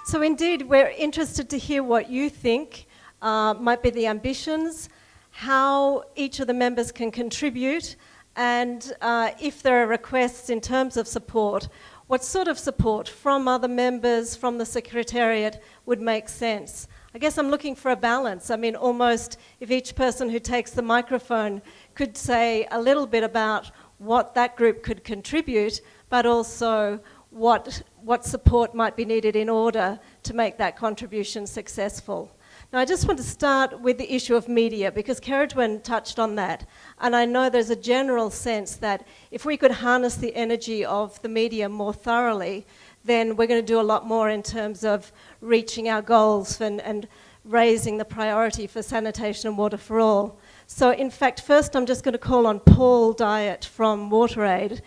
So indeed, we're interested to hear what you think might be the ambitions, how each of the members can contribute, and if there are requests in terms of support, what sort of support from other members, from the Secretariat would make sense. I guess I'm looking for a balance. I mean, almost if each person who takes the microphone could say a little bit about what that group could contribute, but also what support might be needed in order to make that contribution successful. Now, I just want to start with the issue of media, because Keridwen touched on that. And I know there's a general sense that if we could harness the energy of the media more thoroughly, then we're going to do a lot more in terms of reaching our goals and raising the priority for sanitation and water for all. So, in fact, first I'm just going to call on Paul Dyatt from WaterAid,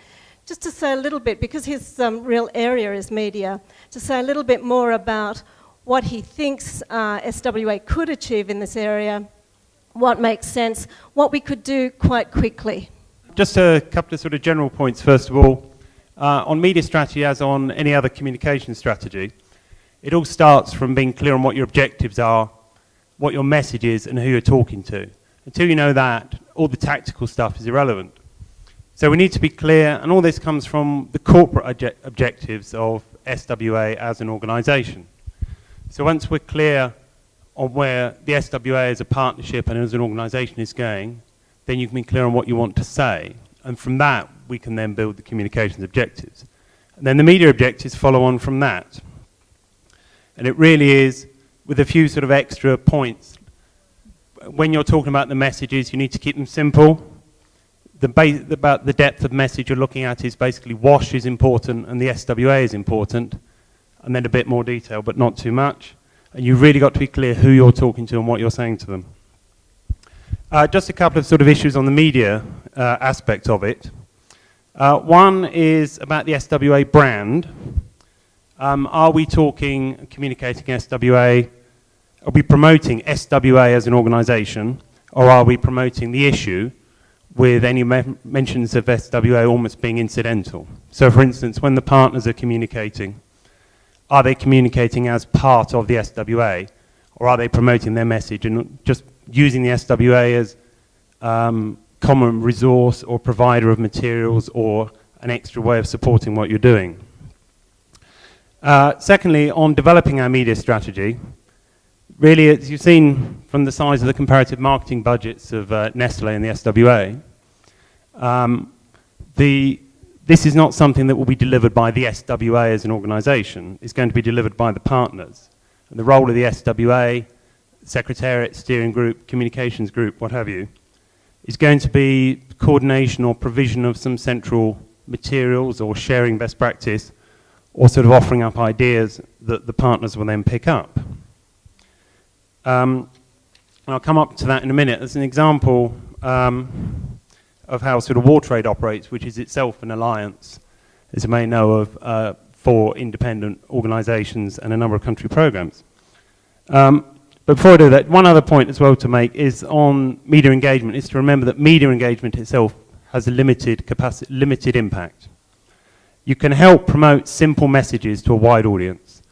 just to say a little bit, because his real area is media, to say a little bit more about what he thinks SWA could achieve in this area, what makes sense, what we could do quite quickly. Just a couple of sort of general points. First of all, on media strategy, as on any other communication strategy, it all starts from being clear on what your objectives are, what your message is, and who you're talking to. Until you know that, all the tactical stuff is irrelevant. So we need to be clear, and all this comes from the corporate objectives of SWA as an organisation. So once we're clear on where the SWA as a partnership and as an organisation is going, then you can be clear on what you want to say. And from that, we can then build the communications objectives. And then the media objectives follow on from that. And it really is, with a few sort of extra points, when you're talking about the messages, you need to keep them simple. About the depth of message you're looking at is basically WASH is important and the SWA is important, and then a bit more detail, but not too much. And you've really got to be clear who you're talking to and what you're saying to them. Just a couple of sort of issues on the media aspect of it. One is about the SWA brand. Are we talking, communicating SWA? Are we promoting SWA as an organisation, or are we promoting the issue with any mentions of SWA almost being incidental? So, for instance, when the partners are communicating, are they communicating as part of the SWA, or are they promoting their message and just using the SWA as common resource or provider of materials or an extra way of supporting what you're doing? Secondly, on developing our media strategy, really, as you've seen from the size of the comparative marketing budgets of Nestle and the SWA, this is not something that will be delivered by the SWA as an organisation. It's going to be delivered by the partners. And the role of the SWA, Secretariat, Steering Group, Communications Group, what have you, is going to be coordination or provision of some central materials or sharing best practice, or sort of offering up ideas that the partners will then pick up. And I'll come up to that in a minute. As an example of how sort of WaterAid operates, which is itself an alliance, as you may know, of 4 independent organisations and a number of country programmes. But before I do that, one other point as well to make is on media engagement, is to remember that media engagement itself has a limited capacity, limited impact. You can help promote simple messages to a wide audience.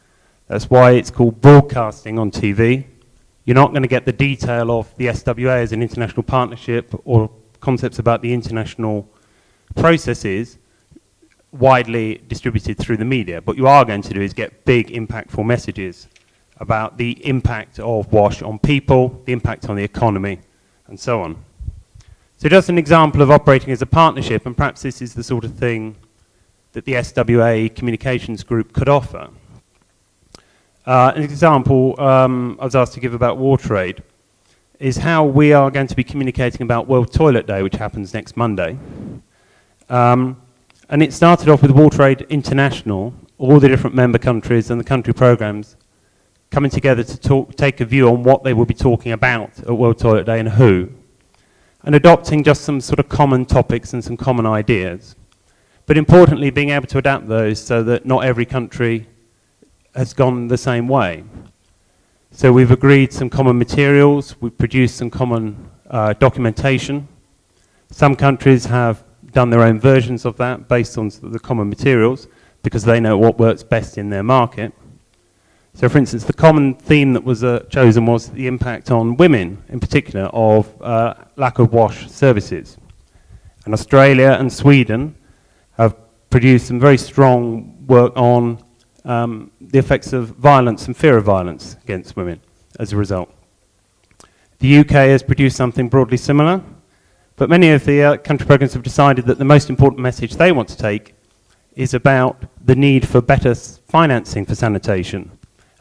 That's why it's called broadcasting on TV. You're not going to get the detail of the SWA as an international partnership or concepts about the international processes widely distributed through the media. What you are going to do is get big, impactful messages about the impact of WASH on people, the impact on the economy, and so on. So just an example of operating as a partnership, and perhaps this is the sort of thing that the SWA Communications Group could offer. An example I was asked to give about WaterAid is how we are going to be communicating about World Toilet Day, which happens next Monday. And it started off with WaterAid International, all the different member countries and the country programs coming together to take a view on what they will be talking about at World Toilet Day and who, and adopting just some sort of common topics and some common ideas. But importantly, being able to adapt those so that not every country has gone the same way. So we've agreed some common materials, we've produced some common documentation. Some countries have done their own versions of that based on the common materials because they know what works best in their market. So, for instance, the common theme that was chosen was the impact on women, in particular, of lack of wash services. And Australia and Sweden have produced some very strong work on the effects of violence and fear of violence against women as a result. The UK has produced something broadly similar, but many of the country programs have decided that the most important message they want to take is about the need for better financing for sanitation.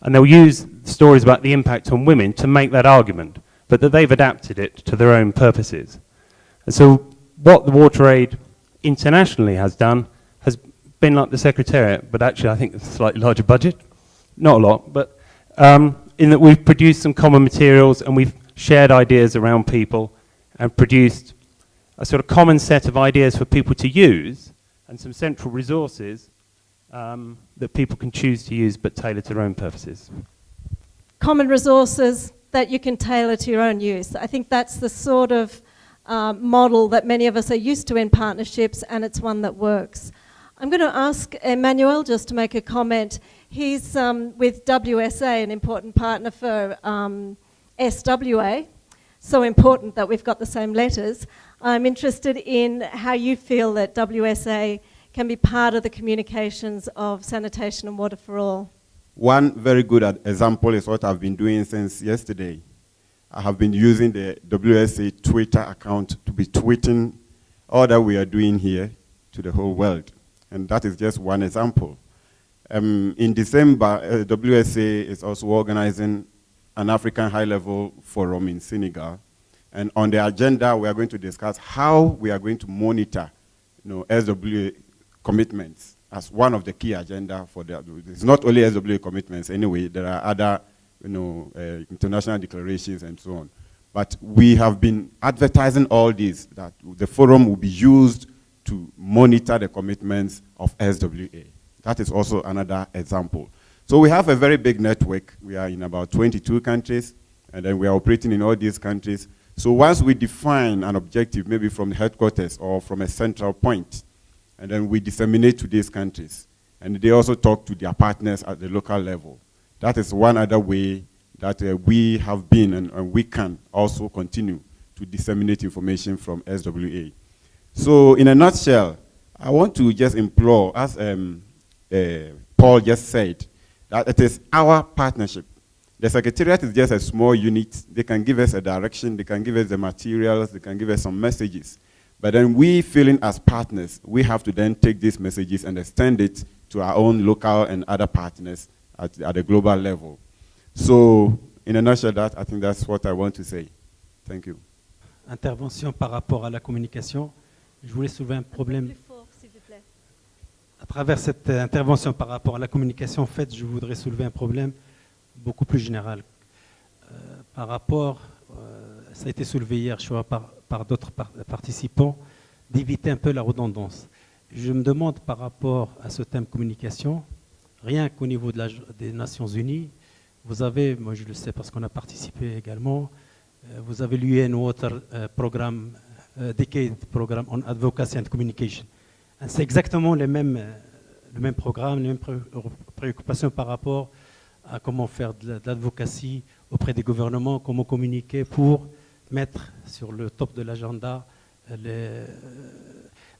And they'll use stories about the impact on women to make that argument, but that they've adapted it to their own purposes. And so what the WaterAid internationally has done has been like the Secretariat, but actually I think it's a slightly larger budget. Not a lot, but in that we've produced some common materials and we've shared ideas around people and produced a sort of common set of ideas for people to use and some central resources that people can choose to use but tailor to their own purposes. Common resources that you can tailor to your own use. I think that's the sort of model that many of us are used to in partnerships, and it's one that works. I'm going to ask Emmanuel just to make a comment. He's with WSA, an important partner for SWA, so important that we've got the same letters. I'm interested in how you feel that WSA can be part of the communications of sanitation and water for all. One very good example is what I've been doing since yesterday. I have been using the WSA Twitter account to be tweeting all that we are doing here to the whole world. And that is just one example. In December, WSA is also organizing an African high-level forum in Senegal. And on the agenda, we are going to discuss how we are going to monitor SWA commitments as one of the key agenda for that. It's not only SWA commitments anyway, there are other international declarations and so on. But we have been advertising all this, that the forum will be used to monitor the commitments of SWA. That is also another example. So we have a very big network. We are in about 22 countries, and then we are operating in all these countries. So once we define an objective, maybe from the headquarters or from a central point, and then we disseminate to these countries, and they also talk to their partners at the local level. That is one other way that we have been and we can also continue to disseminate information from SWA. So in a nutshell, I want to just implore, as Paul just said, that it is our partnership. The Secretariat is just a small unit. They can give us a direction, they can give us the materials, they can give us some messages. But then we, feeling as partners, we have to then take these messages and extend it to our own local and other partners at the global level. So, in a nutshell, I think that's what I want to say. Thank you. Intervention par rapport à la communication. Je voulais soulever un problème. À travers cette intervention par rapport à la communication, en fait, je voudrais soulever un problème beaucoup plus général. Par rapport, ça a été soulevé hier, je crois, par d'autres participants, d'éviter un peu la redondance. Je me demande par rapport à ce thème communication, rien qu'au niveau des Nations Unies, vous avez, moi je le sais parce qu'on a participé également, vous avez l'UN Water Programme, Decade Programme on Advocacy and Communication. C'est exactement le même programme, les mêmes préoccupations par rapport à comment faire de l'advocacy auprès des gouvernements, comment communiquer pour mettre sur le top de l'agenda.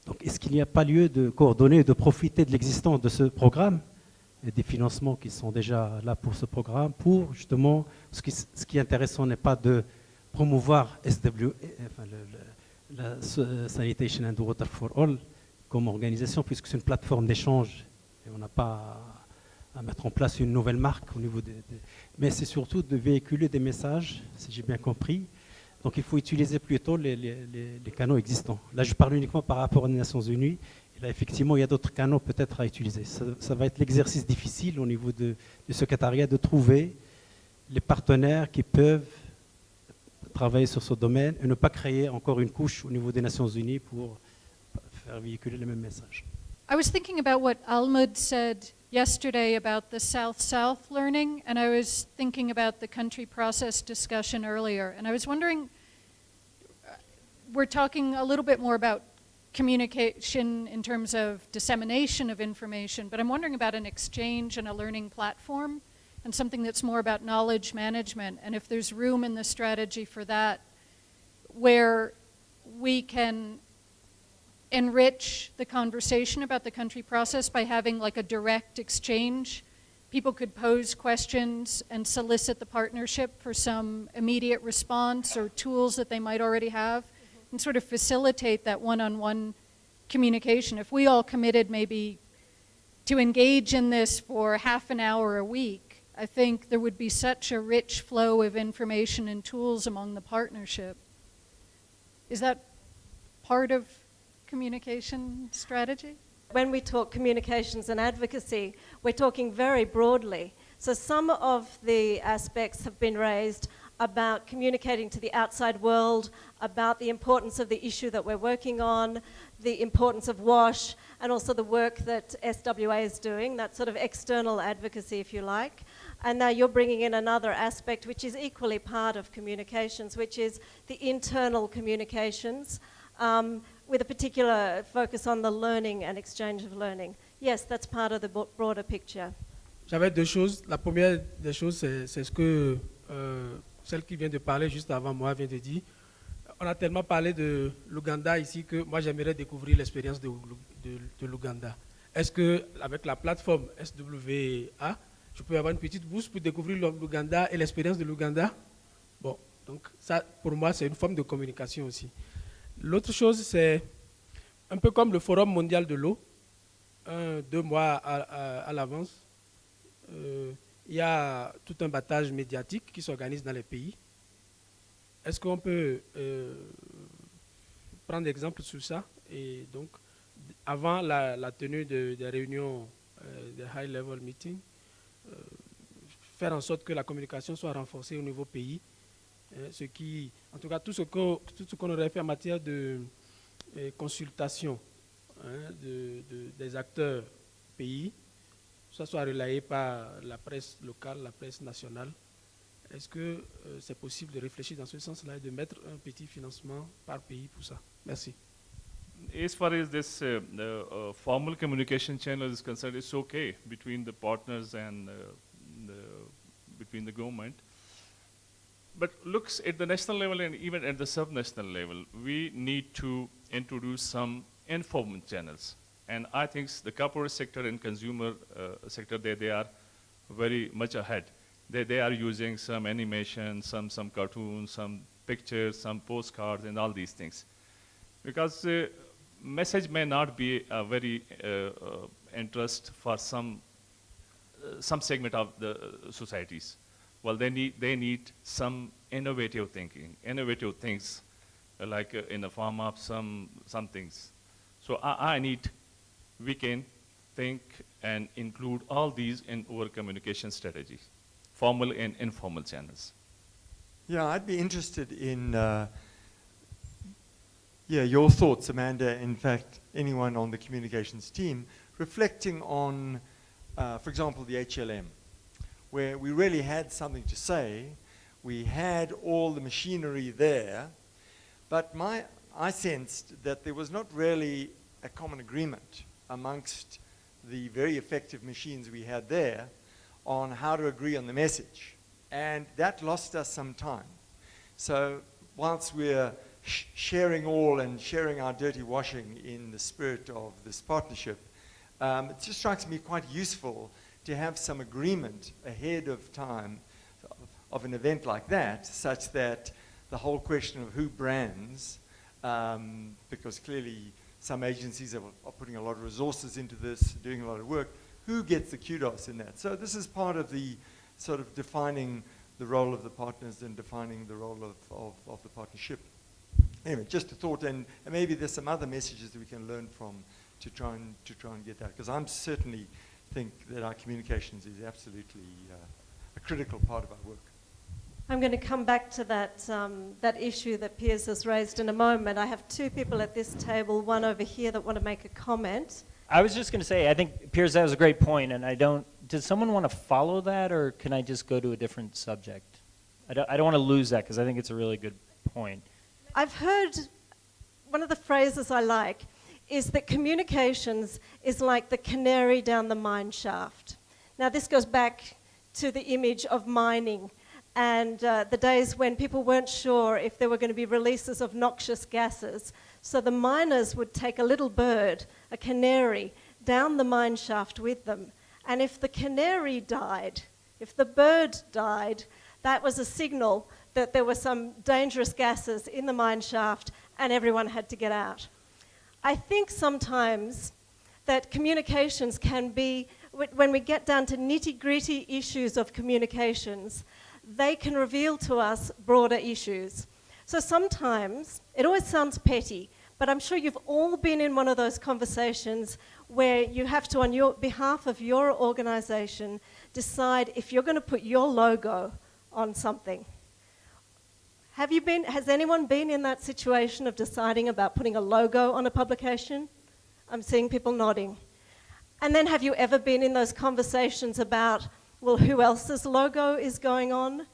Donc est-ce qu'il n'y a pas lieu de coordonner et de profiter de l'existence de ce programme et des financements qui sont déjà là pour ce programme pour justement, ce qui est intéressant n'est pas de promouvoir SWA, enfin, la Sanitation and Water for All comme organisation, puisque c'est une plateforme d'échange et on n'a pas à mettre en place une nouvelle marque au niveau mais c'est surtout de véhiculer des messages, si j'ai bien compris. Donc il faut utiliser plutôt les canaux existants. Là, je parle uniquement par rapport aux Nations Unies. Et là, effectivement, il y a d'autres canaux peut-être à utiliser. Ça va être l'exercice difficile au niveau du secrétariat de trouver les partenaires qui peuvent travailler sur ce domaine et ne pas créer encore une couche au niveau des Nations Unies pour faire véhiculer les mêmes messages. I was thinking about what Almud said yesterday about the South-South learning, and I was thinking about the country process discussion earlier. And I was wondering, we're talking a little bit more about communication in terms of dissemination of information, but I'm wondering about an exchange and a learning platform and something that's more about knowledge management, and if there's room in the strategy for that, where we can enrich the conversation about the country process by having like a direct exchange. People could pose questions and solicit the partnership for some immediate response or tools that they might already have, and sort of facilitate that one-on-one communication. If we all committed maybe to engage in this for half an hour a week, I think there would be such a rich flow of information and tools among the partnership. Is that part of communication strategy? When we talk communications and advocacy, we're talking very broadly. So some of the aspects have been raised about communicating to the outside world, about the importance of the issue that we're working on, the importance of WASH, and also the work that SWA is doing, that sort of external advocacy, if you like. And now you're bringing in another aspect which is equally part of communications, which is the internal communications, with a particular focus on the learning and exchange of learning. Yes, that's part of the broader picture. J'avais deux choses. La première des choses, c'est ce que celle qui vient de parler juste avant moi vient de dire. On a tellement parlé de l'Ouganda ici que moi j'aimerais découvrir l'expérience de l'Ouganda. Est-ce que avec la plateforme SWA, je peux avoir une petite bourse pour découvrir l'Ouganda et l'expérience de l'Ouganda? Bon, donc ça pour moi c'est une forme de communication aussi. L'autre chose c'est un peu comme le Forum mondial de l'eau, 2 mois à l'avance. Il y a tout un battage médiatique qui s'organise dans les pays. Est-ce qu'on peut prendre exemple sur ça? Et donc, avant la tenue des réunions, des high-level meetings, faire en sorte que la communication soit renforcée au niveau pays. Ce qui, en tout cas, tout ce qu'on aurait fait en matière de consultation des acteurs pays, ça soit relayé par la presse locale, la presse nationale. Est-ce que c'est possible de réfléchir dans ce sens-là et de mettre un petit financement par pays pour ça? Merci. As far as this the, formal communication channel is concerned, it's okay between the partners and between the government. But looks at the national level and even at the sub-national level, we need to introduce some informal channels. And I think the corporate sector and consumer sector, they are very much ahead. They are using some animation, some cartoons, some pictures, some postcards, and all these things. Because message may not be a very interest for some segment of the societies. Well, they need some innovative thinking, innovative things, like in the form of some things. So we can think and include all these in our communication strategies, formal and informal channels. Yeah, I'd be interested in your thoughts, Amanda, in fact, anyone on the communications team, reflecting on, for example, the HLM, where we really had something to say. We had all the machinery there, but I sensed that there was not really a common agreement amongst the very effective machines we had there on how to agree on the message. And that lost us some time. So whilst we're sharing all and sharing our dirty washing in the spirit of this partnership, it just strikes me quite useful to have some agreement ahead of time of an event like that, such that the whole question of who brands, because clearly some agencies are putting a lot of resources into this, doing a lot of work, who gets the kudos in that? So this is part of the sort of defining the role of the partners and defining the role of the partnership. Anyway, just a thought, and maybe there's some other messages that we can learn from to try and get that, because I'm certainly think that our communications is absolutely a critical part of our work. I'm going to come back to that issue that Piers has raised in a moment. I have 2 people at this table, one over here that want to make a comment. I was just going to say, I think, Piers, that was a great point, and does someone want to follow that, or can I just go to a different subject? I don't want to lose that, because I think it's a really good point. I've heard one of the phrases I like is that communications is like the canary down the mine shaft. Now, this goes back to the image of mining and the days when people weren't sure if there were going to be releases of noxious gases. So the miners would take a little bird, a canary, down the mine shaft with them. And if the canary died, if the bird died, that was a signal that there were some dangerous gases in the mine shaft and everyone had to get out. I think sometimes that communications can be, when we get down to nitty-gritty issues of communications, they can reveal to us broader issues. So sometimes, it always sounds petty, but I'm sure you've all been in one of those conversations where you have to, on your behalf of your organization, decide if you're going to put your logo on something. Has anyone been in that situation of deciding about putting a logo on a publication? I'm seeing people nodding. And then have you ever been in those conversations about, well, who else's logo is going on?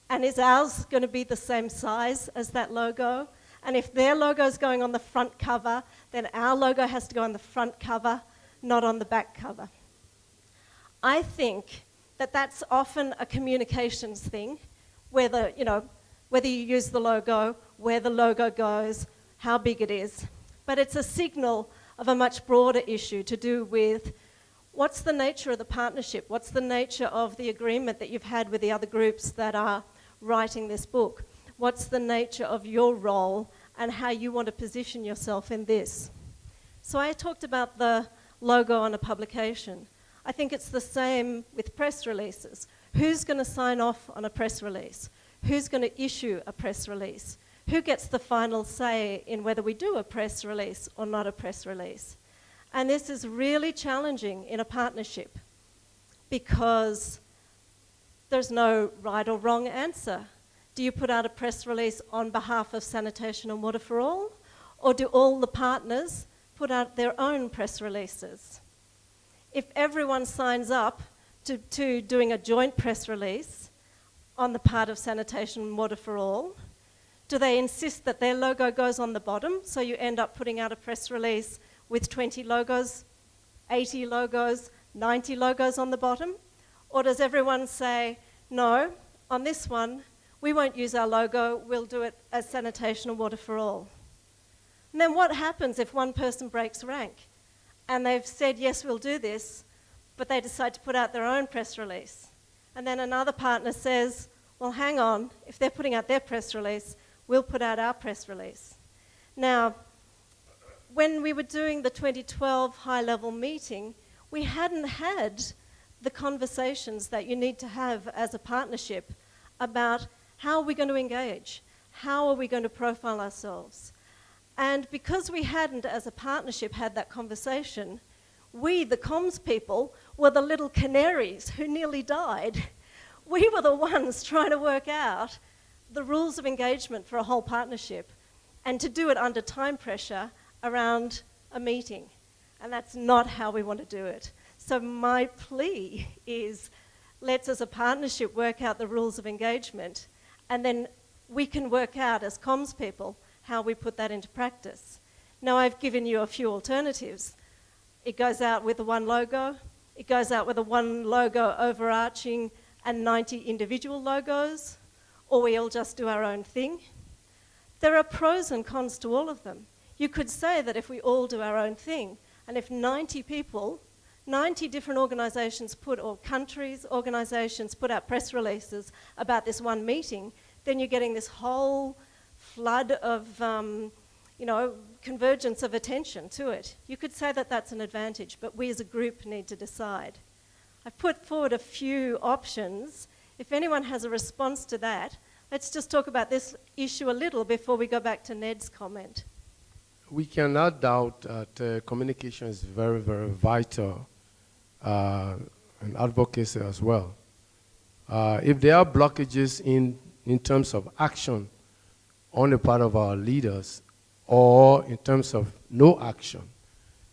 And is ours going to be the same size as that logo? And if their logo is going on the front cover, then our logo has to go on the front cover, not on the back cover. I think that that's often a communications thing, whether you use the logo, where the logo goes, how big it is. But it's a signal of a much broader issue to do with what's the nature of the partnership, what's the nature of the agreement that you've had with the other groups that are writing this book, what's the nature of your role and how you want to position yourself in this. So I talked about the logo on a publication. I think it's the same with press releases. Who's going to sign off on a press release? Who's going to issue a press release? Who gets the final say in whether we do a press release or not a press release? And this is really challenging in a partnership because there's no right or wrong answer. Do you put out a press release on behalf of Sanitation and Water for All? Or do all the partners put out their own press releases? If everyone signs up to doing a joint press release on the part of Sanitation and Water for All, do they insist that their logo goes on the bottom, so you end up putting out a press release with 20 logos, 80 logos, 90 logos on the bottom? Or does everyone say, no, on this one, we won't use our logo, we'll do it as Sanitation and Water for All? And then what happens if one person breaks rank and they've said, yes, we'll do this, but they decide to put out their own press release? And then another partner says, well, hang on, if they're putting out their press release, we'll put out our press release. Now, when we were doing the 2012 high-level meeting, we hadn't had the conversations that you need to have as a partnership about how are we going to engage, how are we going to profile ourselves. And because we hadn't, as a partnership, had that conversation, we, the comms people, were the little canaries who nearly died. We were the ones trying to work out the rules of engagement for a whole partnership and to do it under time pressure around a meeting. And that's not how we want to do it. So my plea is, let's as a partnership work out the rules of engagement, and then we can work out as comms people how we put that into practice. Now I've given you a few alternatives. It goes out with the one logo, it goes out with a one logo overarching and 90 individual logos, or we all just do our own thing. There are pros and cons to all of them. You could say that if we all do our own thing, and if 90 people, 90 different organizations or countries, organizations put out press releases about this one meeting, then you're getting this whole flood of, convergence of attention to it. You could say that that's an advantage, but we as a group need to decide. I've put forward a few options. If anyone has a response to that, let's just talk about this issue a little before we go back to Ned's comment. We cannot doubt that communication is very, very vital and advocacy as well. If there are blockages in terms of action on the part of our leaders or in terms of no action,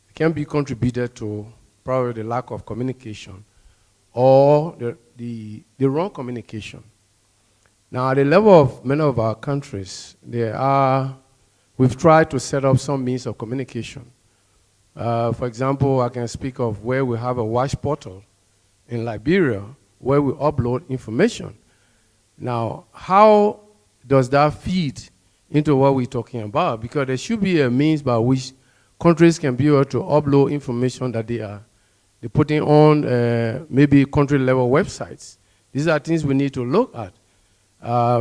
it can be contributed to probably the lack of communication or the wrong communication. Now, at the level of many of our countries, we've tried to set up some means of communication. For example, I can speak of where we have a WASH portal in Liberia where we upload information. Now, how does that feed into what we're talking about? Because there should be a means by which countries can be able to upload information that they're putting on maybe country level websites. These are things we need to look at.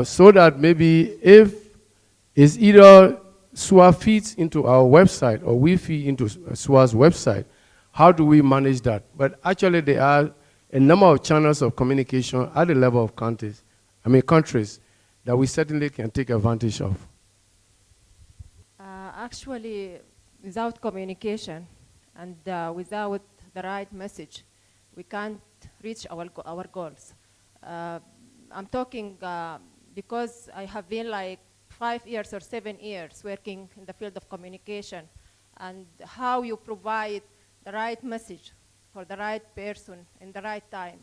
So that maybe if it's either SWA feeds into our website or we feed into SWA's website, how do we manage that? But actually there are a number of channels of communication at the level of countries that we certainly can take advantage of. Actually, without communication and without the right message, we can't reach our goals. I'm talking because I have been like 5 years or 7 years working in the field of communication, and how you provide the right message for the right person in the right time.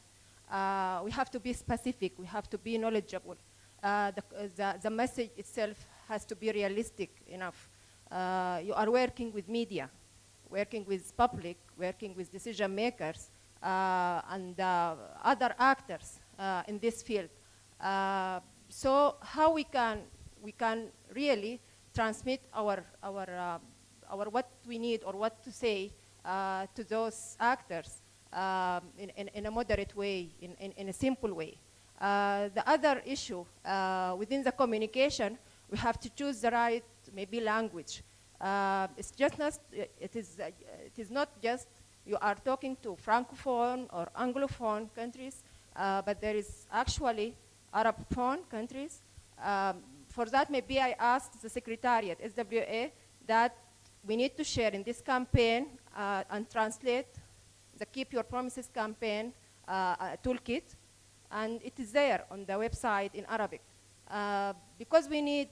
We have to be specific, we have to be knowledgeable. The message itself has to be realistic enough. You are working with media, working with public, working with decision makers, and other actors in this field. So how we can really transmit our what we need or what to say to those actors in a moderate way, in a simple way. The other issue within the communication, we have to choose the right maybe language. It's just not, it is not just you are talking to Francophone or Anglophone countries, but there is actually Arabophone countries. For that, maybe I asked the Secretariat, SWA, that we need to share in this campaign and translate the Keep Your Promises campaign toolkit, and it is there on the website in Arabic. Because we need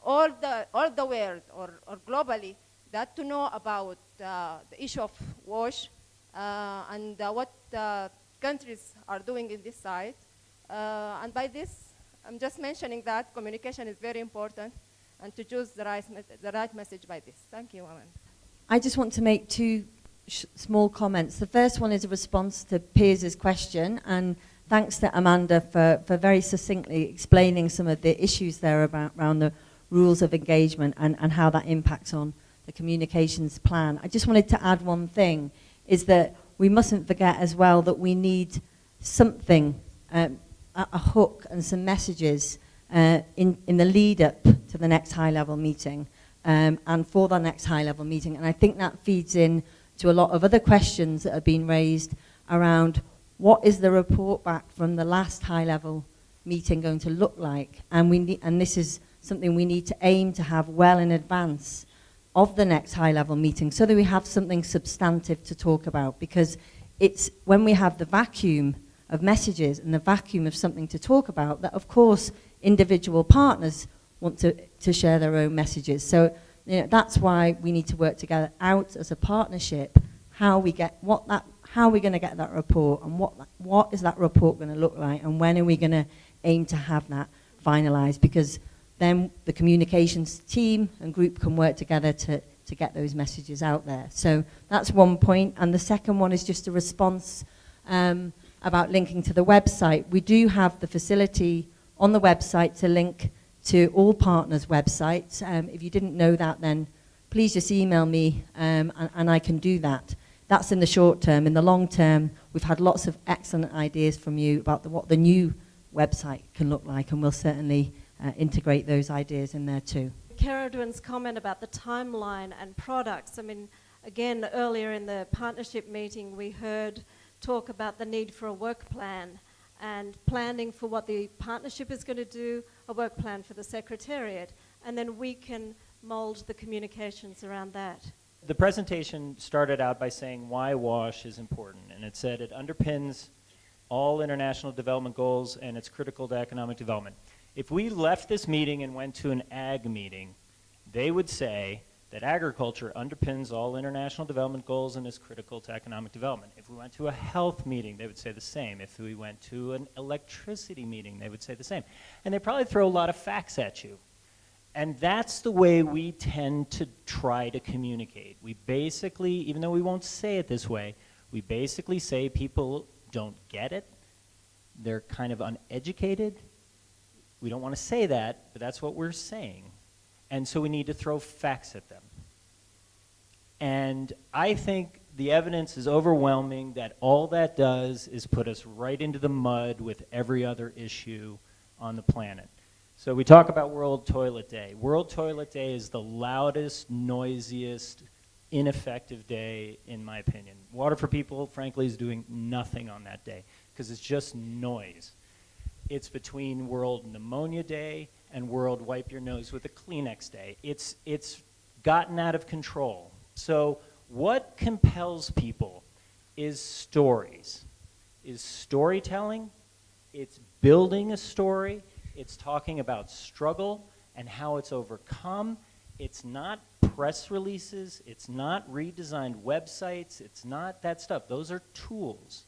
all the world or globally that to know about the issue of WASH and what countries are doing in this side. And by this, I'm just mentioning that communication is very important and to choose the right message by this. Thank you, Aman. I just want to make two small comments. The first one is a response to Piers' question, and thanks to Amanda for very succinctly explaining some of the issues there around the rules of engagement and how that impacts on the communications plan. I just wanted to add one thing, is that we mustn't forget as well that we need something, a hook and some messages in the lead up to the next high-level meeting and for the next high-level meeting. And I think that feeds in to a lot of other questions that have been raised around what is the report back from the last high-level meeting going to look like. And this is something we need to aim to have well in advance of the next high-level meeting so that we have something substantive to talk about, because it's when we have the vacuum of messages and the vacuum of something to talk about that, of course, individual partners want to share their own messages. So that's why we need to work together out as a partnership, how we're going to get that report, and what is that report going to look like, and when are we going to aim to have that finalized, because then the communications team and group can work together to get those messages out there. So that's one point. And the second one is just a response about linking to the website. We do have the facility on the website to link to all partners' websites. If you didn't know that, then please just email me and I can do that. That's in the short term. In the long term, we've had lots of excellent ideas from you about what the new website can look like, and we'll certainly integrate those ideas in there too. Keradwin's comment about the timeline and products. I mean, again, earlier in the partnership meeting, we heard talk about the need for a work plan and planning for what the partnership is going to do, a work plan for the Secretariat, and then we can mold the communications around that. The presentation started out by saying why WASH is important, and it said it underpins all international development goals and it's critical to economic development. If we left this meeting and went to an ag meeting, they would say that agriculture underpins all international development goals and is critical to economic development. If we went to a health meeting, they would say the same. If we went to an electricity meeting, they would say the same. And they probably throw a lot of facts at you. And that's the way we tend to try to communicate. We basically, even though we won't say it this way, we basically say people don't get it, they're kind of uneducated. We don't want to say that, but that's what we're saying. And so we need to throw facts at them. And I think the evidence is overwhelming that all that does is put us right into the mud with every other issue on the planet. So we talk about World Toilet Day. World Toilet Day is the loudest, noisiest, ineffective day, in my opinion. Water for People, frankly, is doing nothing on that day because it's just noise. It's between World Pneumonia Day and World Wipe Your Nose with a Kleenex Day. It's gotten out of control. So what compels people is stories, is storytelling. It's building a story. It's talking about struggle and how it's overcome. It's not press releases. It's not redesigned websites. It's not that stuff. Those are tools.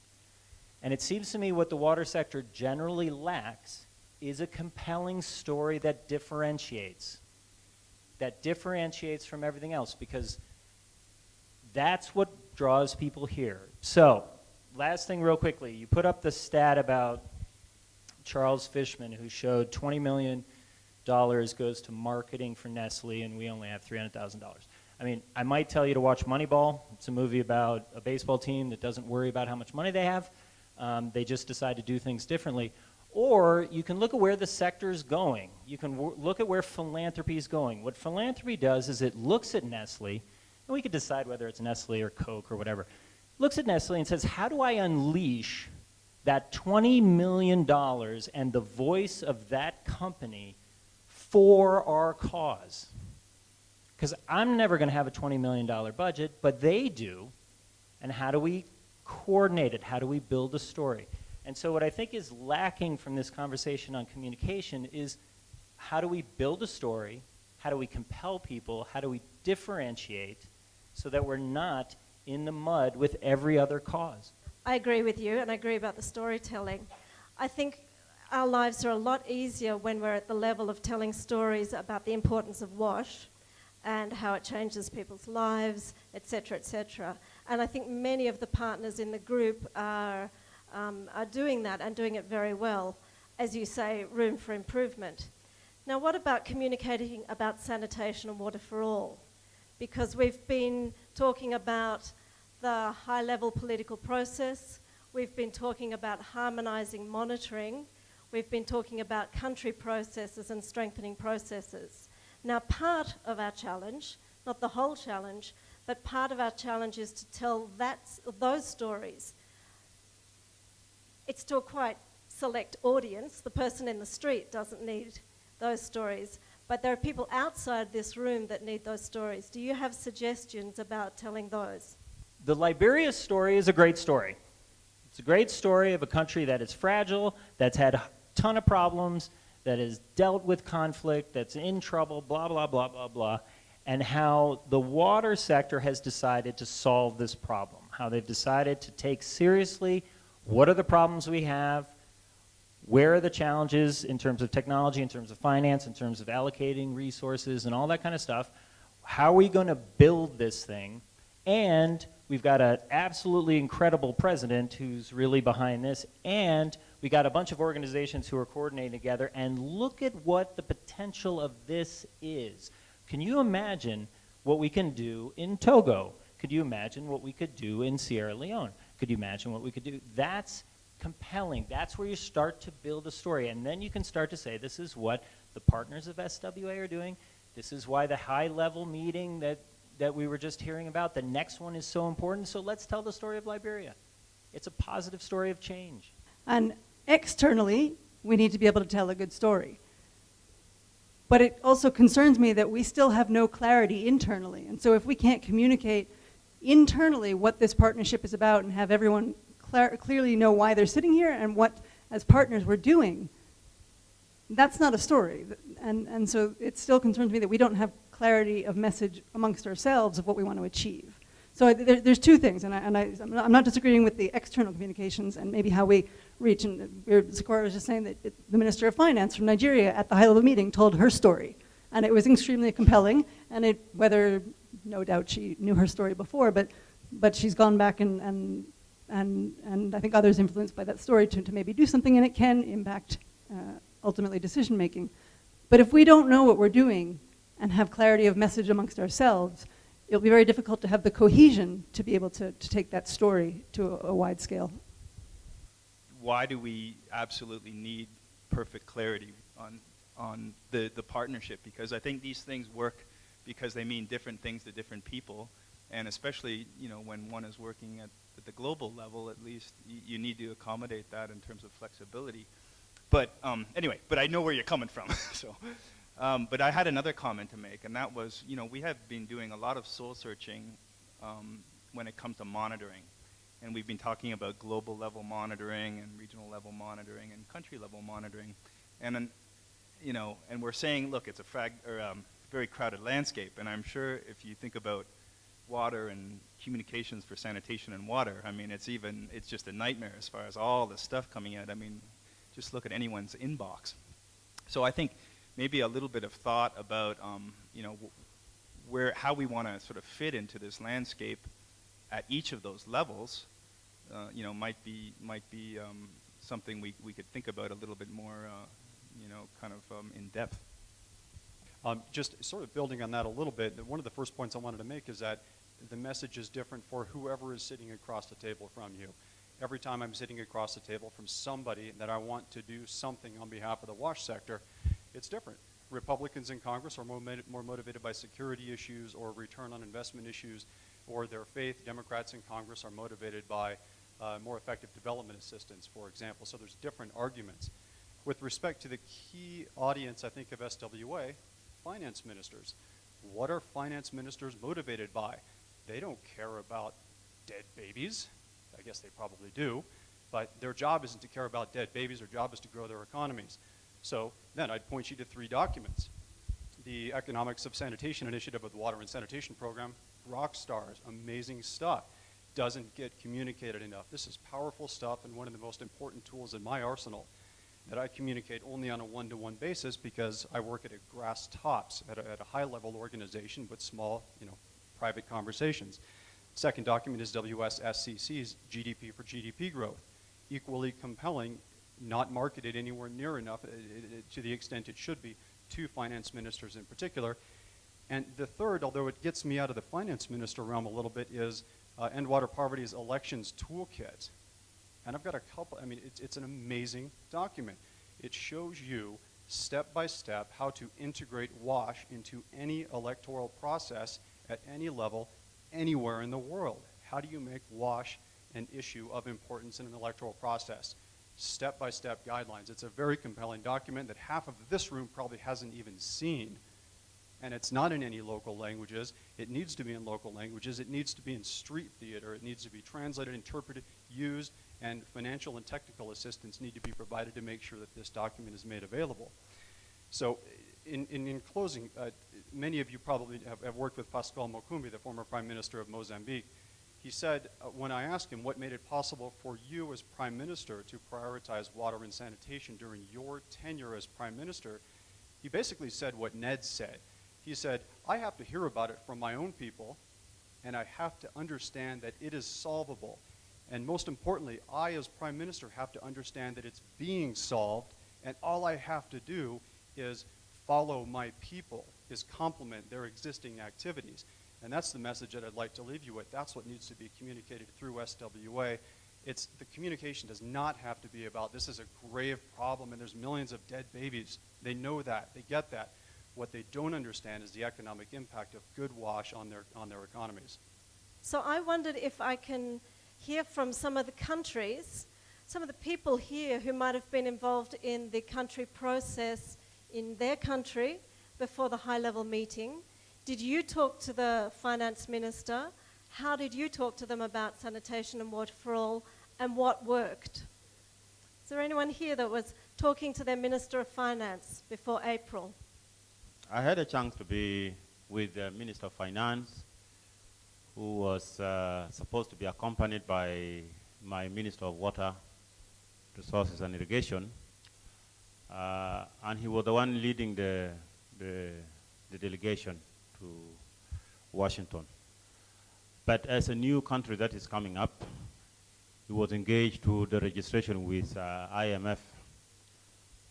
And it seems to me what the water sector generally lacks is a compelling story that differentiates from everything else, because that's what draws people here. So, last thing real quickly, you put up the stat about Charles Fishman, who showed $20 million goes to marketing for Nestle, and we only have $300,000. I mean, I might tell you to watch Moneyball. It's a movie about a baseball team that doesn't worry about how much money they have. They just decide to do things differently. Or you can look at where the sector's going. You can look at where philanthropy is going. What philanthropy does is it looks at Nestle, and we could decide whether it's Nestle or Coke or whatever, looks at Nestle and says, how do I unleash that $20 million and the voice of that company for our cause? Because I'm never going to have a $20 million budget, but they do. And how do we coordinate it? How do we build a story? And so what I think is lacking from this conversation on communication is, how do we build a story? How do we compel people? How do we differentiate so that we're not in the mud with every other cause? I agree with you, and I agree about the storytelling. I think our lives are a lot easier when we're at the level of telling stories about the importance of WASH and how it changes people's lives, etc., etc. And I think many of the partners in the group are doing that and doing it very well. As you say, room for improvement. Now, what about communicating about sanitation and water for all? Because we've been talking about the high-level political process. We've been talking about harmonising monitoring. We've been talking about country processes and strengthening processes. Now, part of our challenge, not the whole challenge, but part of our challenge is to tell those stories. It's to a quite select audience. The person in the street doesn't need those stories, but there are people outside this room that need those stories. Do you have suggestions about telling those? The Liberia story is a great story. It's a great story of a country that is fragile, that's had a ton of problems, that has dealt with conflict, that's in trouble, blah, blah, blah, blah, blah, and how the water sector has decided to solve this problem, how they've decided to take seriously what are the problems we have, where are the challenges in terms of technology, in terms of finance, in terms of allocating resources and all that kind of stuff. How are we going to build this thing? And we've got an absolutely incredible president who's really behind this, and we got a bunch of organizations who are coordinating together, and look at what the potential of this is. Can you imagine what we can do in Togo? Could you imagine what we could do in Sierra Leone? Could you imagine what we could do? That's compelling. That's where you start to build a story, and then you can start to say, this is what the partners of SWA are doing. This is why the high-level meeting that we were just hearing about, the next one is so important, so let's tell the story of Liberia. It's a positive story of change. And externally, we need to be able to tell a good story. But it also concerns me that we still have no clarity internally. And so if we can't communicate internally what this partnership is about and have everyone clearly know why they're sitting here and what, as partners, we're doing, that's not a story. And so it still concerns me that we don't have clarity of message amongst ourselves of what we want to achieve. So there's two things, and I'm not disagreeing with the external communications and maybe how we reach, and Sikora was just saying that the Minister of Finance from Nigeria at the high-level meeting told her story, and it was extremely compelling, and whether, no doubt she knew her story before, but she's gone back and and I think others influenced by that story to maybe do something, and it can impact ultimately decision making. But if we don't know what we're doing and have clarity of message amongst ourselves, it'll be very difficult to have the cohesion to be able to take that story to a wide scale. Why do we absolutely need perfect clarity on the partnership? Because I think these things work because they mean different things to different people, and especially, you know, when one is working at the global level, at least you need to accommodate that in terms of flexibility. But anyway, but I know where you're coming from. So, but I had another comment to make, and that was, you know, we have been doing a lot of soul searching when it comes to monitoring. And we've been talking about global level monitoring and regional level monitoring and country level monitoring. And then, you know, and we're saying, look, it's a very crowded landscape. And I'm sure if you think about water and communications for sanitation and water, I mean, it's just a nightmare as far as all the stuff coming out. I mean, just look at anyone's inbox. So I think maybe a little bit of thought about, you know, how we want to sort of fit into this landscape at each of those levels, you know, might be something we could think about a little bit more, you know, kind of in depth. Just sort of building on that a little bit, one of the first points I wanted to make is that the message is different for whoever is sitting across the table from you. Every time I'm sitting across the table from somebody that I want to do something on behalf of the WASH sector, it's different. Republicans in Congress are more motivated by security issues or return on investment issues or their faith. Democrats in Congress are motivated by more effective development assistance, for example. So there's different arguments. With respect to the key audience, I think, of SWA, finance ministers. What are finance ministers motivated by? They don't care about dead babies. I guess they probably do. But their job isn't to care about dead babies. Their job is to grow their economies. So then I'd point you to 3 documents. The Economics of Sanitation Initiative of the Water and Sanitation Program, rock stars, amazing stuff. Doesn't get communicated enough. This is powerful stuff and one of the most important tools in my arsenal that I communicate only on a one-to-one basis because I work at a grass tops, at a high-level organization with small, you know, private conversations. Second document is WSSCC's GDP for GDP growth. Equally compelling, not marketed anywhere near enough to the extent it should be to finance ministers in particular. And the third, although it gets me out of the finance minister realm a little bit, is End Water Poverty's elections toolkit. And I've got a couple, I mean, it's an amazing document. It shows you step by step how to integrate WASH into any electoral process at any level, anywhere in the world. How do you make WASH an issue of importance in an electoral process? Step-by-step guidelines. It's a very compelling document that half of this room probably hasn't even seen. And it's not in any local languages. It needs to be in local languages. It needs to be in street theater. It needs to be translated, interpreted, used, and financial and technical assistance need to be provided to make sure that this document is made available. So in closing, many of you probably have worked with Pascal Mokumbi, the former Prime Minister of Mozambique. He said, when I asked him what made it possible for you as Prime Minister to prioritize water and sanitation during your tenure as Prime Minister, he basically said what Ned said. He said, I have to hear about it from my own people, and I have to understand that it is solvable. And most importantly, I as Prime Minister have to understand that it's being solved, and all I have to do is follow my people, is complement their existing activities. And that's the message that I'd like to leave you with. That's what needs to be communicated through SWA. The communication does not have to be about this is a grave problem and there's millions of dead babies. They know that, they get that. What they don't understand is the economic impact of good WASH on their economies. So I wondered if I can hear from some of the countries, some of the people here who might have been involved in the country process in their country before the high-level meeting. Did you talk to the finance minister? How did you talk to them about sanitation and water for all, and what worked? Is there anyone here that was talking to their Minister of Finance before April? I had a chance to be with the Minister of Finance, who was supposed to be accompanied by my Minister of Water, Resources and Irrigation, and he was the one leading the delegation to Washington. But as a new country that is coming up, he was engaged to the registration with IMF.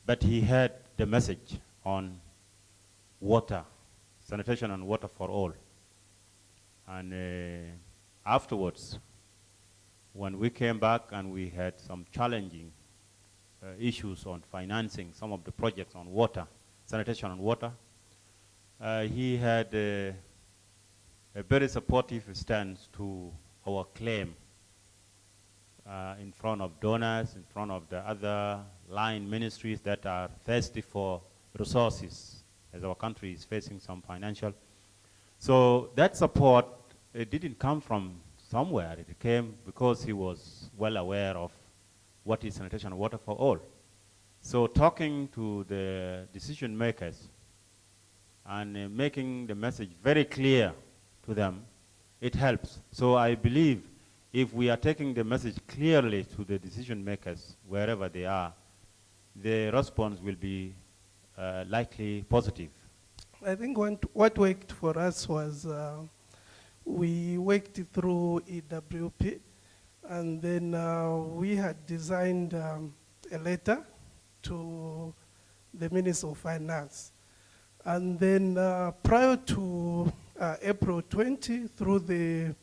But he had the message on water, sanitation and water for all. And afterwards, when we came back and we had some challenging issues on financing some of the projects on water, sanitation and water, he had a very supportive stance to our claim in front of donors, in front of the other line ministries that are thirsty for resources, as our country is facing some financial. So that support, it didn't come from somewhere. It came because he was well aware of what is sanitation and water for all. So talking to the decision makers and making the message very clear to them, it helps. So I believe if we are taking the message clearly to the decision makers, wherever they are, the response will be likely positive. I think what worked for us was we worked through EWP, and then we had designed a letter to the Minister of Finance. And then prior to April 20, through the,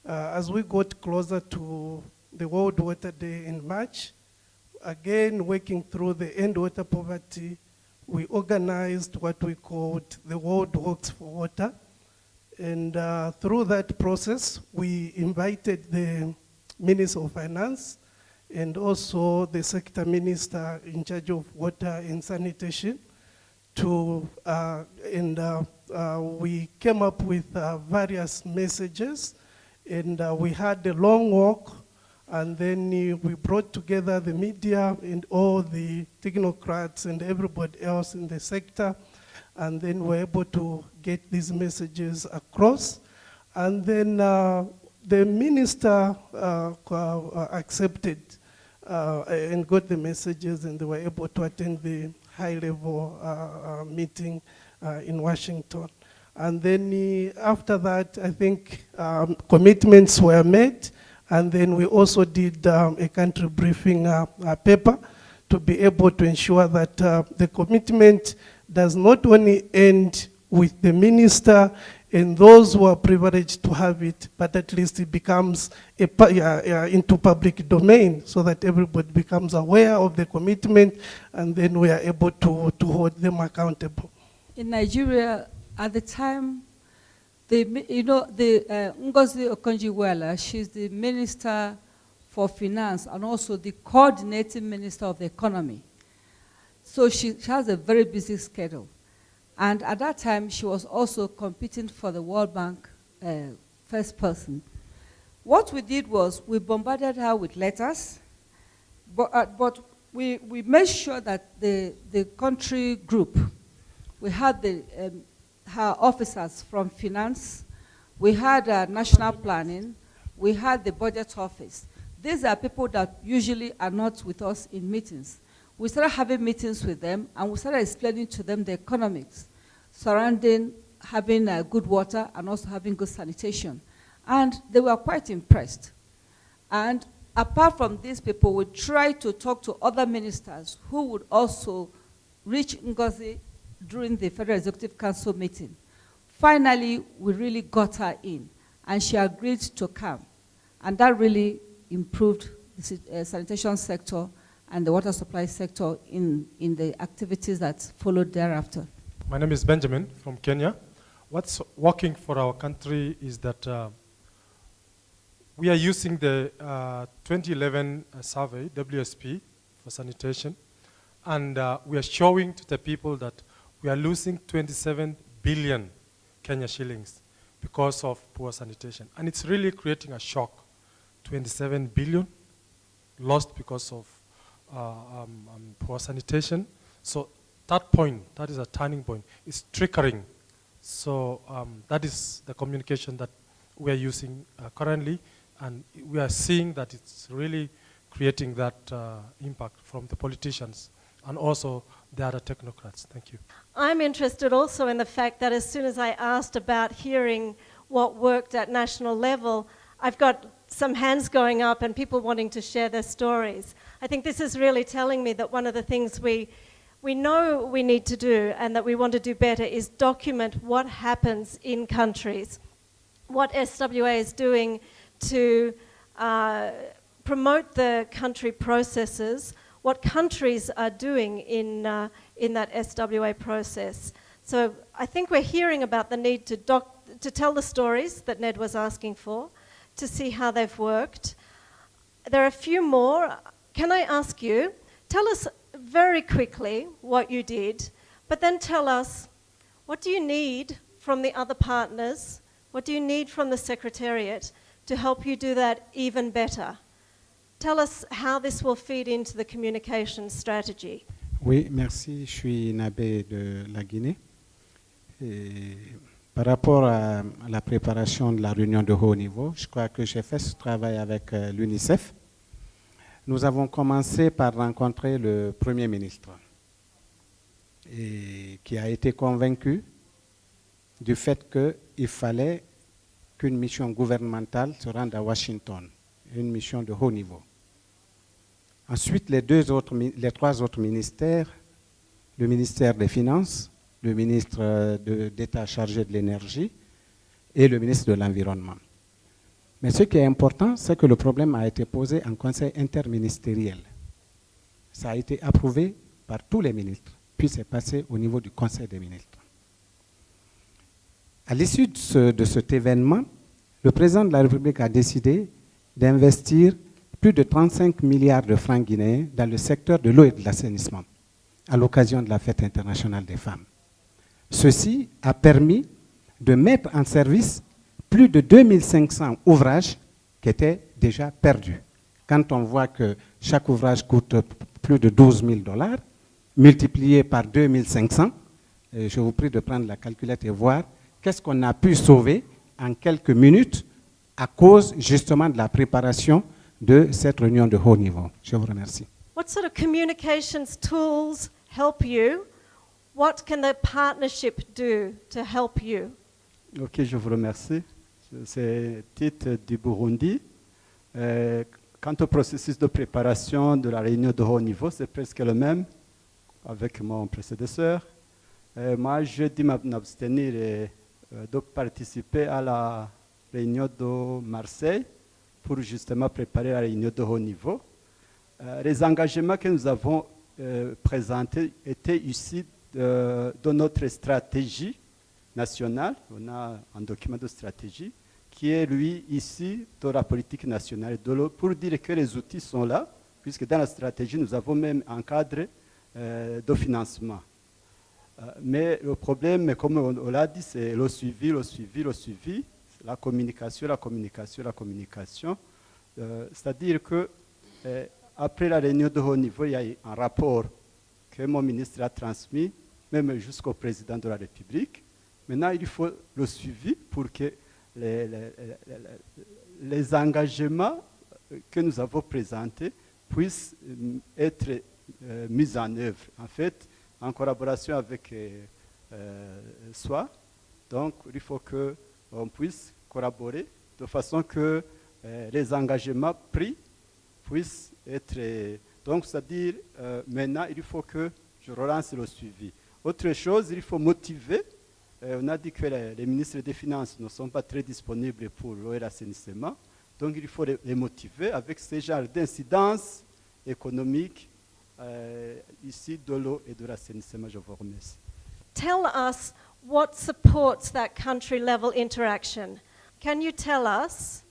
as we got closer to the World Water Day in March, again working through the End Water Poverty, we organized what we called the World Walks for Water. And through that process, we invited the Minister of Finance and also the sector minister in charge of water and sanitation to, we came up with various messages, and we had a long walk, and then we brought together the media and all the technocrats and everybody else in the sector, and then we're able to get these messages across. And then the minister accepted and got the messages, and they were able to attend the high-level meeting in Washington. And then after that, I think commitments were made, and then we also did a country briefing paper to be able to ensure that the commitment does not only end with the minister and those who are privileged to have it, but at least it becomes into public domain so that everybody becomes aware of the commitment, and then we are able to hold them accountable. In Nigeria, at the time, Ngozi Okonjo-Iweala, she's the Minister for Finance and also the coordinating Minister of the Economy. So she has a very busy schedule. And at that time, she was also competing for the World Bank first person. What we did was we bombarded her with letters, but we made sure that the country group, we had her officers from finance, we had national planning, we had the budget office. These are people that usually are not with us in meetings. We started having meetings with them, and we started explaining to them the economics surrounding having good water and also having good sanitation. And they were quite impressed. And apart from these people, we tried to talk to other ministers who would also reach Ngozi during the Federal Executive Council meeting. Finally, we really got her in, and she agreed to come. And that really improved the sanitation sector and the water supply sector in the activities that followed thereafter. My name is Benjamin from Kenya. What's working for our country is that we are using the 2011 survey, WSP, for sanitation, and we are showing to the people that we are losing 27 billion Kenya shillings because of poor sanitation. And it's really creating a shock. 27 billion lost because of poor sanitation. So that point, that is a turning point. It's triggering. So that is the communication that we are using currently, and we are seeing that it's really creating that impact from the politicians and also the other technocrats. Thank you. I'm interested also in the fact that as soon as I asked about hearing what worked at national level, I've got some hands going up and people wanting to share their stories. I think this is really telling me that one of the things we know we need to do and that we want to do better is document what happens in countries, what SWA is doing to promote the country processes, what countries are doing in that SWA process. So I think we're hearing about the need to tell the stories that Ned was asking for, to see how they've worked. There are a few more. Can I ask you, tell us very quickly what you did, but then tell us, what do you need from the other partners? What do you need from the Secretariat to help you do that even better? Tell us how this will feed into the communication strategy. Oui, merci. Je suis Nabé de la Guinée. Et par rapport à la préparation de la réunion de haut niveau, je crois que j'ai fait ce travail avec l'UNICEF. Nous avons commencé par rencontrer le Premier ministre et qui a été convaincu du fait qu'il fallait qu'une mission gouvernementale se rende à Washington, une mission de haut niveau. Ensuite, les trois autres ministères, le ministère des Finances, le ministre d'État chargé de l'énergie et le ministre de l'Environnement. Mais ce qui est important, c'est que le problème a été posé en conseil interministériel. Ça a été approuvé par tous les ministres, puis c'est passé au niveau du conseil des ministres. À l'issue de cet événement, le président de la République a décidé d'investir plus de 35 milliards de francs guinéens dans le secteur de l'eau et de l'assainissement, à l'occasion de la Fête internationale des femmes. Ceci a permis de mettre en service plus de 2500 ouvrages qui étaient déjà perdus. Quand on voit que chaque ouvrage coûte plus de $12,000, multiplié par 2500, je vous prie de prendre la calculette et voir qu'est-ce qu'on a pu sauver en quelques minutes à cause justement de la préparation de cette réunion de haut niveau. Je vous remercie. What sort of communications tools help you? What can the partnership do to help you? Ok, je vous remercie. C'est Tite du Burundi. Quant au processus de préparation de la réunion de haut niveau, c'est presque le même avec mon prédécesseur. Moi, je dis m'abstenir de participer à la réunion de Marseille pour justement préparer la réunion de haut niveau. Les engagements que nous avons présentés étaient issus de notre stratégie nationale. On a un document de stratégie qui est, lui, ici, de la politique nationale de l'eau, pour dire que les outils sont là, puisque dans la stratégie, nous avons même un cadre de financement. Mais le problème, comme on l'a dit, c'est le suivi, la communication. C'est-à-dire que après la réunion de haut niveau, il y a eu un rapport que mon ministre a transmis, même jusqu'au président de la République. Maintenant, il faut le suivi pour que les engagements que nous avons présentés puissent être mis en œuvre. En fait, en collaboration avec SWA, donc il faut qu'on puisse collaborer de façon que les engagements pris puissent être... donc, c'est-à-dire, maintenant, il faut que je relance le suivi. Autre chose, il faut motiver. On a dit que les ministres des Finances ne sont pas très disponibles pour l'eau et l'assainissement. Donc, il faut les motiver avec ce genre d'incidence économique ici de l'eau et de l'assainissement. Je vous remercie. Tell us what supports that country level interaction. Can you tell us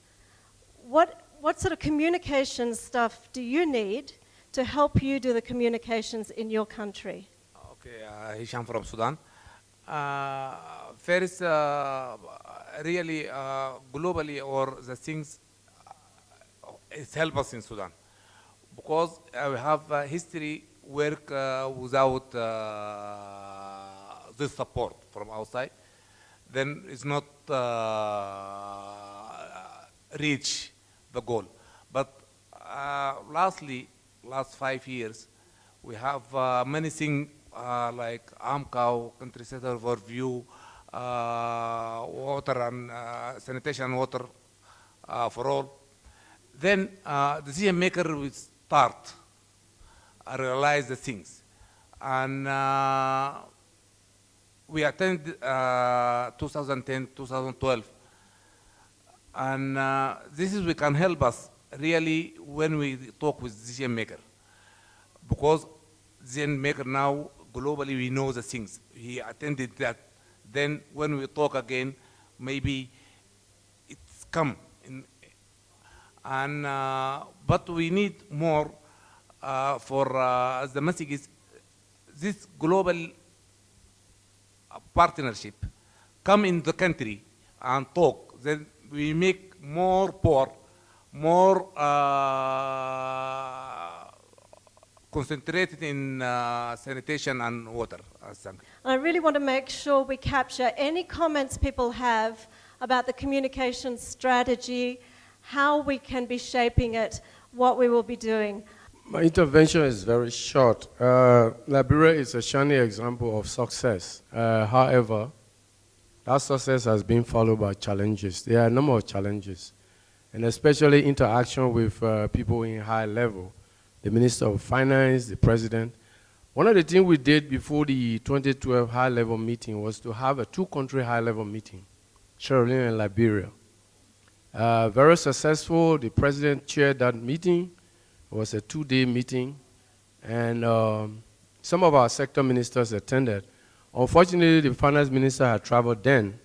what sort of communication stuff do you need to help you do the communications in your country? Okay, Hisham from Sudan. First, really globally, or the things it help us in Sudan, because we have history work without this support from outside, then it's not reach the goal. But last 5 years, we have many things like AMCAO, country sector overview, water and sanitation water for all. then the decision maker will start, realize the things. And we attended 2010, 2012. And this is what can help us really when we talk with decision maker. Because decision maker now, globally, we know the things. He attended that. Then when we talk again, maybe it's come. But we need more as the message is, this global partnership come in the country and talk. Then we make more poor, more concentrated in sanitation and water. I really want to make sure we capture any comments people have about the communication strategy, how we can be shaping it, what we will be doing. My intervention is very short. Liberia is a shining example of success. However, that success has been followed by challenges. There are a number of challenges, and especially interaction with people in high level, the Minister of Finance, the President. One of the things we did before the 2012 high-level meeting was to have a two-country high-level meeting, Sierra Leone and Liberia. Very successful. The President chaired that meeting. It was a 2-day meeting, and some of our sector ministers attended. Unfortunately, the Finance Minister had traveled then.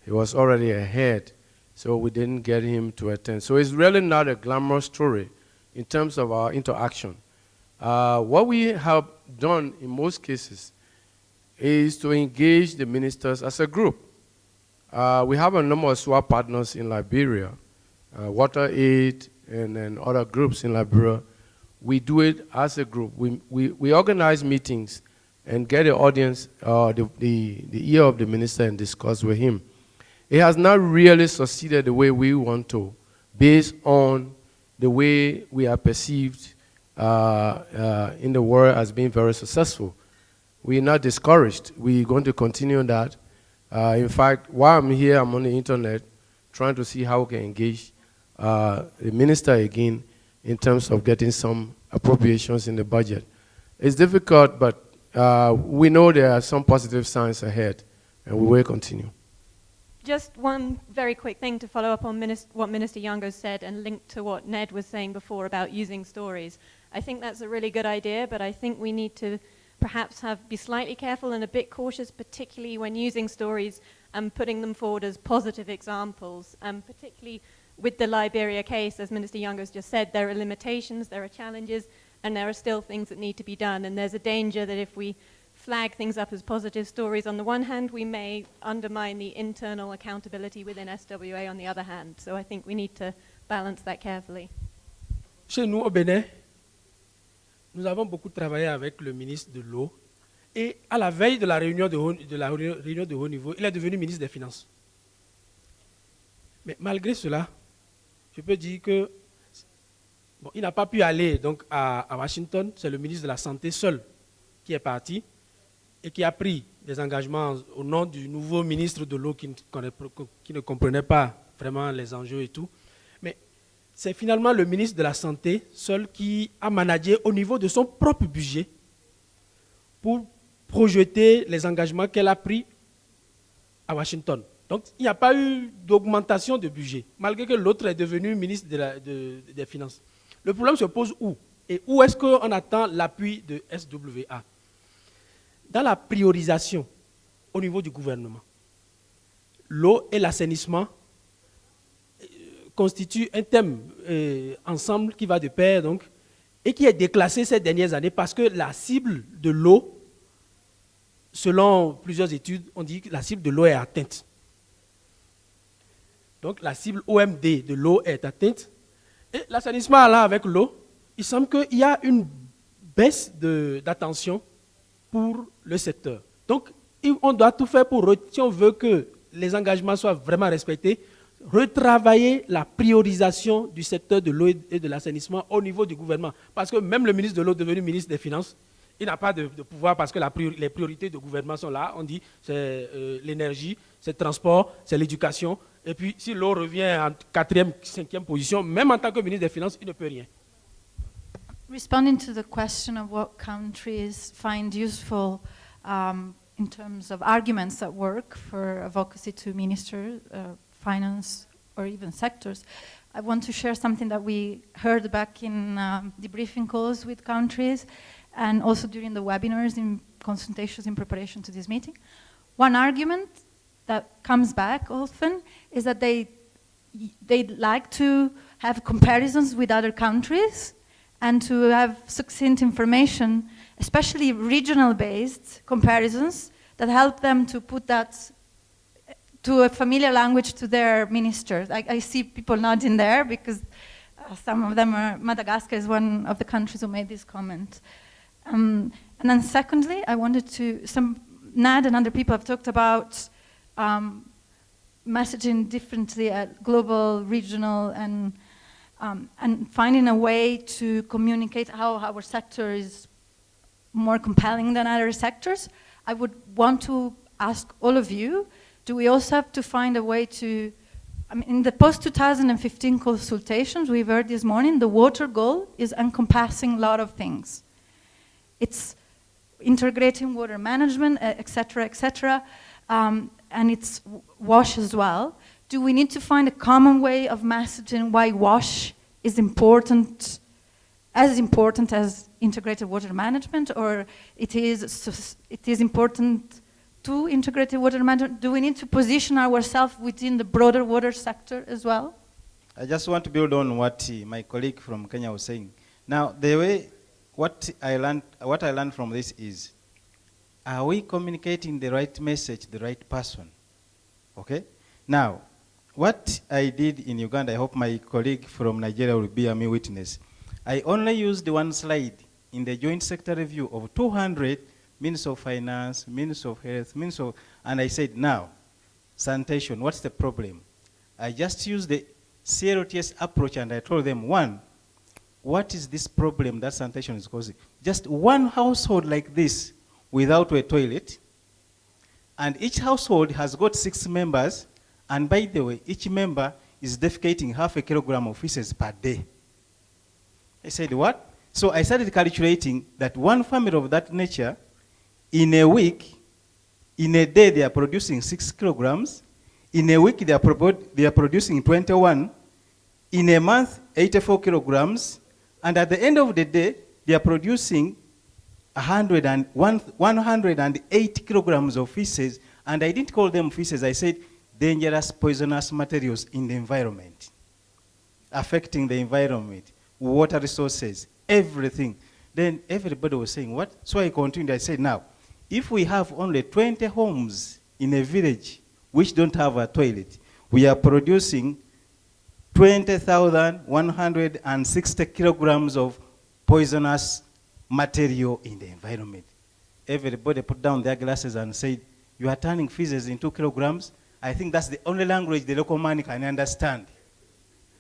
He was already ahead, so we didn't get him to attend. So it's really not a glamorous story in terms of our interaction. What we have done in most cases is to engage the ministers as a group. We have a number of SWA partners in Liberia, Water Aid and other groups in Liberia. We do it as a group. We organize meetings and get the audience, the ear of the minister and discuss with him. It has not really succeeded the way we want to, based on the way we are perceived in the world as being very successful. We are not discouraged. We're going to continue that. In fact, while I'm here, I'm on the internet trying to see how we can engage the minister again in terms of getting some appropriations in the budget. It's difficult, but we know there are some positive signs ahead, and we will continue. Just one very quick thing to follow up on what Minister Youngo said and link to what Ned was saying before about using stories. I think that's a really good idea, but I think we need to perhaps be slightly careful and a bit cautious, particularly when using stories and putting them forward as positive examples, and particularly with the Liberia case, as Minister Youngo's just said, there are limitations, there are challenges, and there are still things that need to be done, and there's a danger that if we flag things up as positive stories on the one hand, we may undermine the internal accountability within SWA on the other hand. So I think we need to balance that carefully. Chez nous au Bénin, nous avons beaucoup travaillé avec le ministre de l'eau, et à la veille de la réunion de haut niveau, il est devenu ministre des Finances. Mais malgré cela, je peux dire que il n'a pas pu aller donc à Washington. C'est le ministre de la Santé seul qui est parti et qui a pris des engagements au nom du nouveau ministre de l'eau qui ne comprenait pas vraiment les enjeux et tout. Mais c'est finalement le ministre de la Santé seul qui a managé au niveau de son propre budget pour projeter les engagements qu'elle a pris à Washington. Donc, il n'y a pas eu d'augmentation de budget, malgré que l'autre est devenu ministre des Finances. Le problème se pose où? Et où est-ce qu'on attend l'appui de SWA? Dans la priorisation au niveau du gouvernement, l'eau et l'assainissement constituent un thème ensemble qui va de pair donc, et qui est déclassé ces dernières années parce que la cible de l'eau, selon plusieurs études, on dit que la cible de l'eau est atteinte. Donc la cible OMD de l'eau est atteinte. Et l'assainissement là avec l'eau, il semble qu'il y a une baisse d'attention pour le secteur. Donc on doit tout faire pour, si on veut que les engagements soient vraiment respectés, retravailler la priorisation du secteur de l'eau et de l'assainissement au niveau du gouvernement. Parce que même le ministre de l'eau devenu ministre des Finances, il n'a pas de pouvoir parce que les priorités de gouvernement sont là. On dit c'est l'énergie, c'est le transport, c'est l'éducation. Et puis si l'eau revient en 4e, 5e position, même en tant que ministre des Finances, il ne peut rien. Responding to the question of what countries find useful in terms of arguments that work for advocacy to ministers, finance, or even sectors, I want to share something that we heard back in debriefing calls with countries and also during the webinars in consultations in preparation to this meeting. One argument that comes back often is that they'd like to have comparisons with other countries and to have succinct information, especially regional-based comparisons that help them to put that to a familiar language to their ministers. I see people nodding there because some of them are, Madagascar is one of the countries who made this comment. And then secondly, I wanted to, Nad and other people have talked about messaging differently at global, regional, and finding a way to communicate how our sector is more compelling than other sectors. I would want to ask all of you, do we also have to find a way to, I mean, in the post-2015 consultations we've heard this morning, the water goal is encompassing a lot of things. It's integrating water management, et cetera, and it's WASH as well. Do we need to find a common way of messaging why WASH is important as integrated water management, or it is important to integrated water management? Do we need to position ourselves within the broader water sector as well? I just want to build on what my colleague from Kenya was saying. Now, the way what I learned from this is, are we communicating the right message to the right person? Okay? Now, what I did in Uganda, I hope my colleague from Nigeria will bear me witness. I only used one slide in the joint sector review of 200 Ministers of Finance, Ministers of Health, and I said, now, sanitation, what's the problem? I just used the CLTS approach and I told them, one, what is this problem that sanitation is causing? Just one household like this without a toilet, and each household has got 6 members, and by the way, each member is defecating 0.5 kilogram of feces per day. I said, what? So I started calculating that one family of that nature, in a week, in a day they are producing 6 kilograms, in a week they are producing 21, in a month 84 kilograms, and at the end of the day they are producing 108 kilograms of feces, and I didn't call them feces, I said dangerous poisonous materials in the environment, affecting the environment, water resources, everything. Then everybody was saying, what? So I continued, I said, now, if we have only 20 homes in a village which don't have a toilet, we are producing 20,160 kilograms of poisonous material in the environment. Everybody put down their glasses and said, you are turning feces into kilograms? I think that's the only language the local man can understand.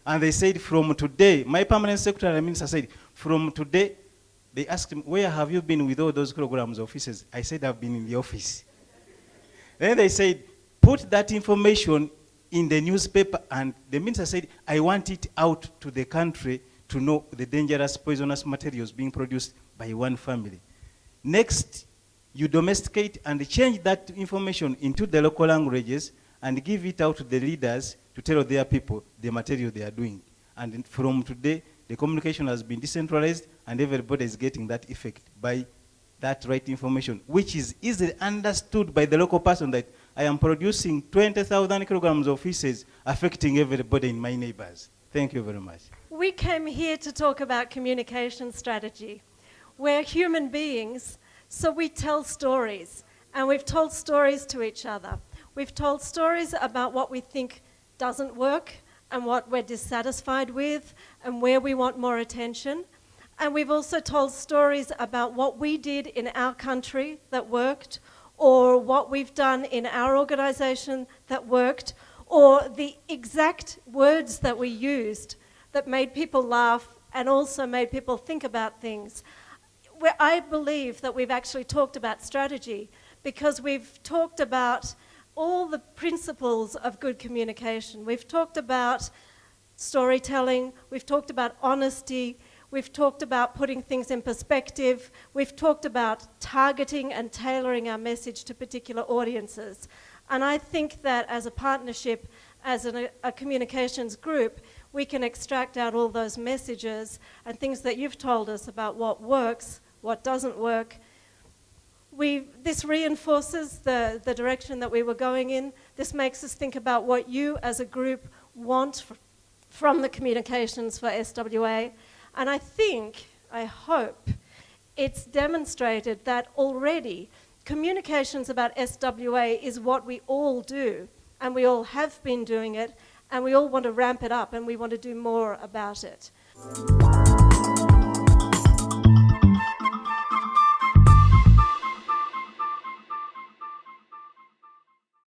And they said, from today, my permanent secretary minister said, from today, they asked him, where have you been with all those kilograms of feces? I said, I've been in the office. Then they said, put that information in the newspaper, and the minister said, I want it out to the country to know the dangerous poisonous materials being produced by one family. Next, you domesticate and change that information into the local languages and give it out to the leaders to tell their people the material they are doing. And from today, the communication has been decentralized and everybody is getting that effect by that right information, which is easily understood by the local person that I am producing 20,000 kilograms of feces affecting everybody in my neighbors. Thank you very much. We came here to talk about communication strategy. We're human beings, so we tell stories, and we've told stories to each other. We've told stories about what we think doesn't work and what we're dissatisfied with and where we want more attention. And we've also told stories about what we did in our country that worked, or what we've done in our organization that worked, or the exact words that we used that made people laugh and also made people think about things. I believe that we've actually talked about strategy, because we've talked about all the principles of good communication. We've talked about storytelling, we've talked about honesty, we've talked about putting things in perspective, we've talked about targeting and tailoring our message to particular audiences. And I think that as a partnership, as a communications group, we can extract out all those messages and things that you've told us about what works, what doesn't work. This reinforces the direction that we were going in. This makes us think about what you as a group want from the communications for SWA. And I hope it's demonstrated that already communications about SWA is what we all do, and we all have been doing it, and we all want to ramp it up, and we want to do more about it.